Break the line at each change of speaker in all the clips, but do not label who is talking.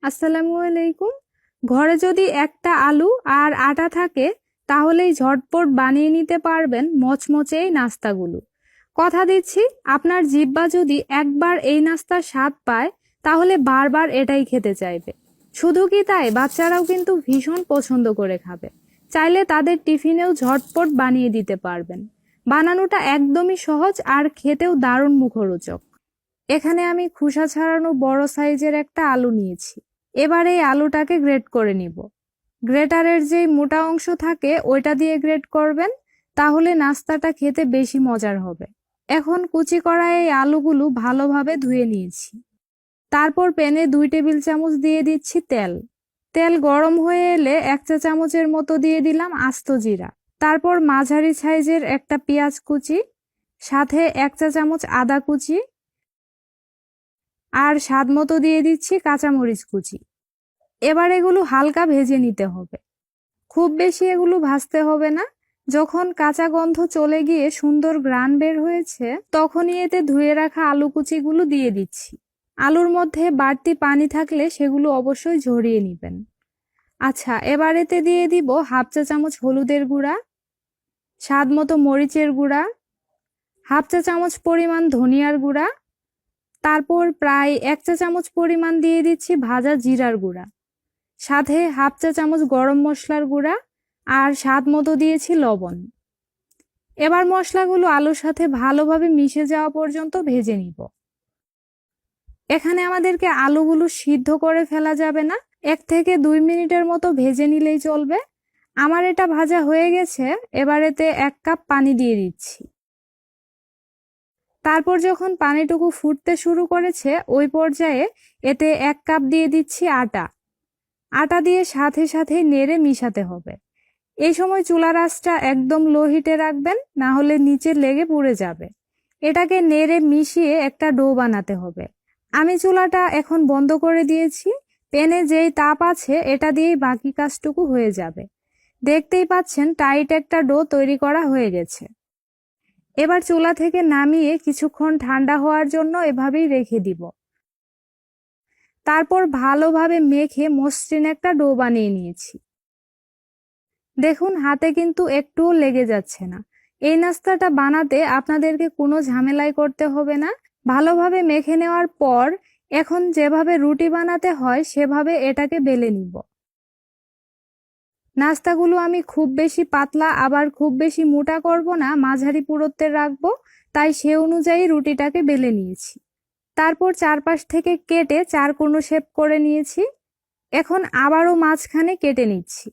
আসসালামু আলাইকুম। ঘরে যদি একটা আলু আর আটা থাকে তাহলেই ঝটপট বানিয়ে নিতে পারবেন মচমচে এই নাস্তাগুলো। কথা দিচ্ছি, আপনার জিহ্বা যদি একবার এই নাস্তার স্বাদ পায় তাহলে বারবার এটাই খেতে চাইবে। শুধু কি তাই, বাচ্চারাও কিন্তু ভীষণ পছন্দ করে খাবে। চাইলে তাদের টিফিনেও ঝটপট বানিয়ে দিতে পারবেন। বানানোটা একদমই সহজ আর খেতেও দারুণ মুখরোচক। এখানে আমি খোসা ছাড়ানো বড় সাইজের একটা আলু নিয়েছি। এবার এই আলুটাকে গ্রেট করে নিব। গ্রেটারের যেই মোটা অংশ থাকে ওইটা দিয়ে গ্রেট করবেন, তাহলে নাস্তাটা খেতে বেশি মজার হবে। এখন কুচি করা এই আলুগুলো ভালোভাবে ধুয়ে নিয়েছি। তারপর প্যানে 2 টেবিল চামচ দিয়ে দিচ্ছি তেল। তেল গরম হয়ে এলে 1 চা চামচের মতো দিয়ে দিলাম আস্ত জিরা। তারপর মাঝারি সাইজের একটা পেঁয়াজ কুচি, সাথে 1 চা চামচ আদা কুচি, আর স্বাদ মতো দিয়ে দিচ্ছি কাঁচামরিচ কুচি। এবার এগুলো হালকা ভেজে নিতে হবে। খুব বেশি এগুলো ভাজতে হবে না। যখন কাঁচা গন্ধ চলে গিয়ে সুন্দর ঘ্রাণ বের হয়েছে, তখনই এতে ধুয়ে রাখা আলু কুচিগুলো দিয়ে দিচ্ছি। আলুর মধ্যে বাড়তি পানি থাকলে সেগুলো অবশ্যই ঝরিয়ে নেবেন। আচ্ছা, এবার এতে দিয়ে দিব 1/2 চা চামচ হলুদের গুঁড়া, স্বাদ মতো মরিচের গুঁড়া, 1/2 চা চামচ পরিমাণ ধনিয়ার গুঁড়া, তারপর প্রায় 1 চা চামচ পরিমাণ দিয়ে দিচ্ছি ভাজা জিরার গুঁড়া, সাথে 1/2 চা চামচ গরম মশলার গুঁড়া, আর স্বাদ মতো দিয়েছি লবণ। এবার মশলাগুলো আলুর সাথে ভালোভাবে মিশে যাওয়া পর্যন্ত ভেজে নিব। এখানে আমাদেরকে আলুগুলো সিদ্ধ করে ফেলা যাবে না, 1 থেকে 2 মিনিটের মতো ভেজে নিলেই চলবে। আমার এটা ভাজা হয়ে গেছে। এবার এতে 1 কাপ পানি দিয়ে দিচ্ছি। তারপর যখন পানিটুকু ফুটতে শুরু করেছে ওই পর্যায়ে এতে 1 কাপ দিয়ে দিচ্ছি আটা। আটা দিয়ে সাথে সাথে নেড়ে মিশাতে হবে। এই সময় চুলার আঁচটা একদম লো হিটে রাখবেন, না হলে নিচে লেগে পুড়ে যাবে। এটাকে নেড়ে মিশিয়ে একটা ডো বানাতে হবে। আমি চুলাটা এখন বন্ধ করে দিয়েছি। প্যানে যেই তাপ আছে এটা দিয়েই বাকি কাজটুকু হয়ে যাবে। দেখতেই পাচ্ছেন টাইট একটা ডো তৈরি করা হয়ে গেছে। এবার চুলা থেকে নামিয়ে কিছুক্ষণ ঠান্ডা হওয়ার জন্য এভাবেই রেখে দিব। তারপর ভালোভাবে মেখে মসৃণ একটা ডো বানিয়ে নিয়েছি। দেখুন, হাতে কিন্তু একটুও লেগে যাচ্ছে না। এই নাস্তাটা বানাতে আপনাদেরকে কোনো ঝামেলাই করতে হবে না। ভালোভাবে মেখে নেওয়ার পর এখন যেভাবে রুটি বানাতে হয় সেভাবে এটাকে বেলে নিব। নাস্তাগুলো আমি খুব বেশি পাতলা আবার খুব বেশি মোটা করব না, মাঝারি পুরুত্বের রাখবো, তাই সে অনুযায়ী রুটিটাকে বেলে নিয়েছি। তারপর চারপাশ থেকে কেটে 4 কোণ শেপ করে নিয়েছি। এখন আবারও মাঝখানে কেটে নিচ্ছি।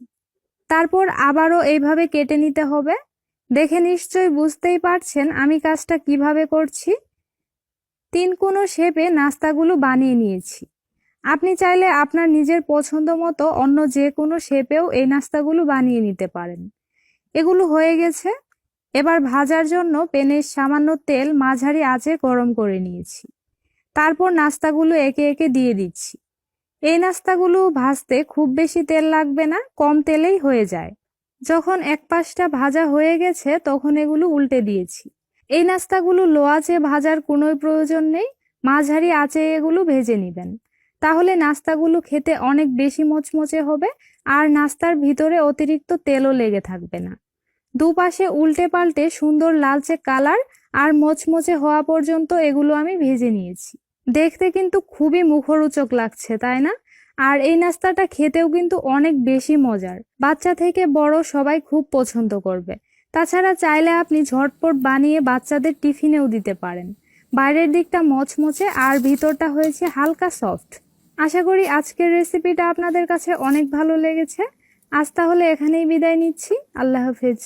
তারপর আবারও এইভাবে কেটে নিতে হবে। দেখে নিশ্চয়ই বুঝতেই পারছেন আমি কাজটা কিভাবে করছি। 3 কোণ শেপে নাস্তাগুলো বানিয়ে নিয়েছি। আপনি চাইলে আপনার নিজের পছন্দ মতো অন্য যে কোনো শেপেও এই নাস্তাগুলো বানিয়ে নিতে পারেন। এগুলো হয়ে গেছে। এবার ভাজার জন্য প্যানে সামান্য তেল মাঝারি আঁচে গরম করে নিয়েছি। তারপর নাস্তাগুলো একে একে দিয়ে দিচ্ছি। এই নাস্তাগুলো ভাজতে খুব বেশি তেল লাগবে না, কম তেলেই হয়ে যায়। যখন এক পাশটা ভাজা হয়ে গেছে তখন এগুলো উল্টে দিয়েছি। এই নাস্তাগুলো লো আঁচে ভাজার কোনোই প্রয়োজন নেই, মাঝারি আঁচে এগুলো ভেজে নেবেন। তাহলে নাস্তাগুলো খেতে অনেক বেশি মচমচে হবে আর নাস্তার ভিতরে অতিরিক্ত তেলও লেগে থাকবে না। দুপাশে উল্টে পাল্টে সুন্দর লালচে কালার আর মচমচে হওয়া পর্যন্ত এগুলো আমি ভেজে নিয়েছি। দেখতে কিন্তু খুবই মুখরোচক লাগছে, তাই না? আর এই নাস্তাটা খেতেও কিন্তু অনেক বেশি মজার। বাচ্চা থেকে বড় সবাই খুব পছন্দ করবে। তাছাড়া চাইলে আপনি ঝটপট বানিয়ে বাচ্চাদের টিফিনেও দিতে পারেন। বাইরের দিকটা মচমচে আর ভিতরটা হয়েছে হালকা সফট। আশা করি আজকের রেসিপিটা আপনাদের কাছে অনেক ভালো লেগেছে। আজ তাহলে এখানেই বিদায় নিচ্ছি। আল্লাহ হাফেজ।